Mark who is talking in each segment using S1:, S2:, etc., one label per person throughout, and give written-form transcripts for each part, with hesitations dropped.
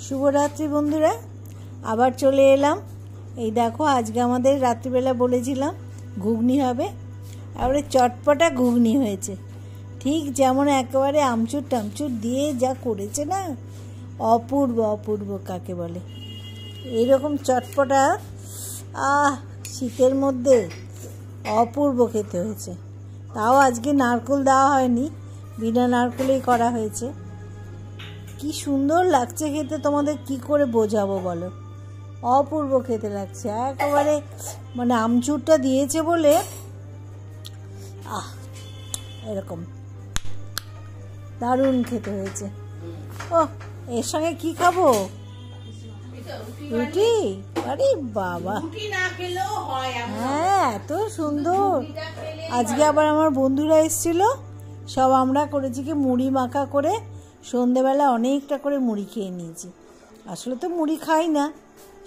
S1: শুভরাত্রি বন্ধুরা, আবার চলে এলাম। এই দেখো, আজকে আমাদের রাত্রিবেলা বলেছিলাম ঘুগনি হবে, এবারে চটপটা ঘুগনি হয়েছে। ঠিক যেমন একেবারে আমচুর টামচুর দিয়ে যা করেছে না, অপূর্ব অপূর্ব কাকে বলে। এইরকম চটপটা শীতের মধ্যে অপূর্ব খেতে হয়েছে। তাও আজকে নারকেল দেওয়া হয়নি, বিনা নারকেলেই করা হয়েছে। কি সুন্দর লাগছে খেতে, তোমাদের কি করে বোঝাবো বলো। অপূর্ব খেতে লাগছে একেবারে, মানে আমচুরটা দিয়েছে বলে এরকম দারুণ খেতে হয়েছে। ও, এর সঙ্গে কি খাবো? রুটি? আরে বাবা, হ্যাঁ, এত সুন্দর। আজকে আবার আমার বন্ধুরা এসেছিল, সব আমরা করেছি কি মুড়ি মাখা করে সন্ধেবেলা অনেকটা করে মুড়ি খেয়ে নিয়েছি। আসলে তো মুড়ি খাই না,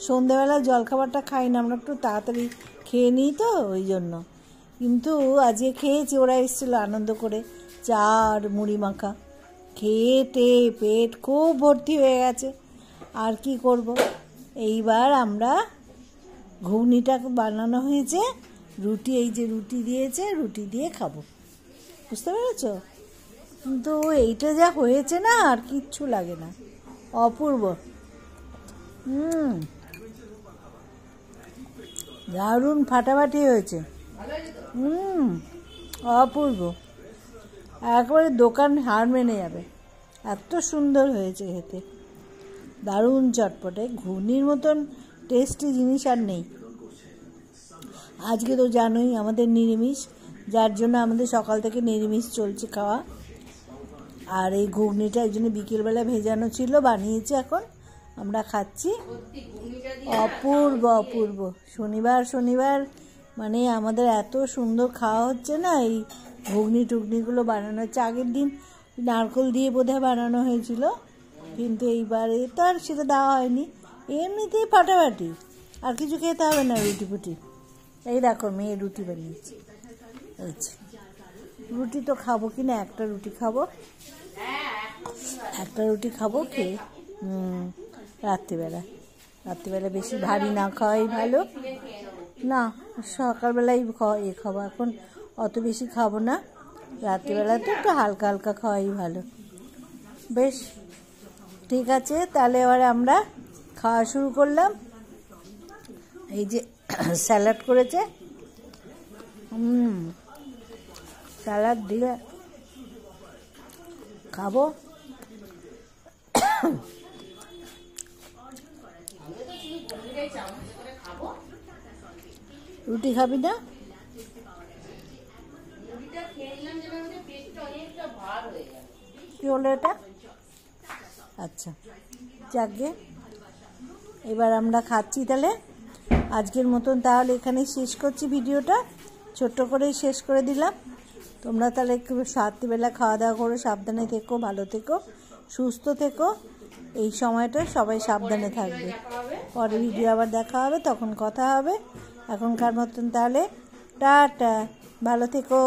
S1: সন্ধেবেলা জলখাবারটা খাই না, আমরা একটু তাড়াতাড়ি খেয়ে নিই তো ওই জন্য। কিন্তু আজকে খেয়েছি, ওরা এসেছিলো আনন্দ করে, চা আর মুড়ি মাখা খেয়ে পেট খুব ভর্তি হয়ে গেছে। আর কি করব, এইবার আমরা ঘুগনিটা বানানো হয়েছে, রুটি, এই যে রুটি দিয়েছে, রুটি দিয়ে খাবো, বুঝতে পেরেছ? কিন্তু এইটা যা হয়েছে না, আর কিচ্ছু লাগে না, অপূর্ব। দারুণ ফাটাফাটি হয়েছে, অপূর্ব, একবারে দোকান হার মেনে যাবে, এত সুন্দর হয়েছে খেতে, দারুণ চটপটে। ঘুগনির মতন টেস্টি জিনিস আর নেই। আজকে তো জানোই আমাদের নিরামিষ, যার জন্য আমাদের সকাল থেকে নিরামিষ চলছে খাওয়া। আর এই ঘুগনিটা এই জন্য বিকেলবেলা ভেজানো ছিল, বানিয়েছি, এখন আমরা খাচ্ছি। অপূর্ব অপূর্ব। শনিবার মানে আমাদের এত সুন্দর খাওয়া হচ্ছে না, এই ঘুগনি টুগনিগুলো বানানো হচ্ছে। আগের দিন নারকেল দিয়ে বোধহয় বানানো হয়েছিল, কিন্তু এইবারে তো আর সেটা দেওয়া হয়নি, এমনিতেই ফাটাফাটি, আর কিছু খেতে হবে না। রুটি ফুটি, এই দেখো মেয়ে রুটি বানিয়েছে, রুটি তো খাবো কিনা, একটা রুটি খাবো খেয়ে রাত্রিবেলা বেশি ভারী না খাওয়াই ভালো। না, সকালবেলাই খাবো, এখন অত বেশি খাবো না, রাত্রিবেলা তো একটু হালকা হালকা খাওয়াই ভালো। বেশ, ঠিক আছে, তাহলে এবার আমরা খাওয়া শুরু করলাম। এই যে স্যালাড করেছে, স্যালাড দিয়ে খাবো। রুটি খাবি না? কি হলো এটা? আচ্ছা, যাকে এবার আমরা খাচ্ছি। তাহলে আজকের মতন তাহলে এখানেই শেষ করছি ভিডিওটা, ছোট্ট করেই শেষ করে দিলাম। তোমরা তাহলে একটু রাত্রিবেলা খাওয়া দাওয়া করো, সাবধানে থেকো, ভালো থেকো, সুস্থ থেকো। এই সময়টা সবাই সাবধানে থাকবে। পরে ভিডিও আবার দেখা হবে, তখন কথা হবে। এখনকার মতন তাহলে টাটা, ভালো থেকো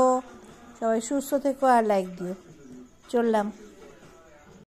S1: সবাই, সুস্থ থেকো, আর লাইক দিও। চললাম।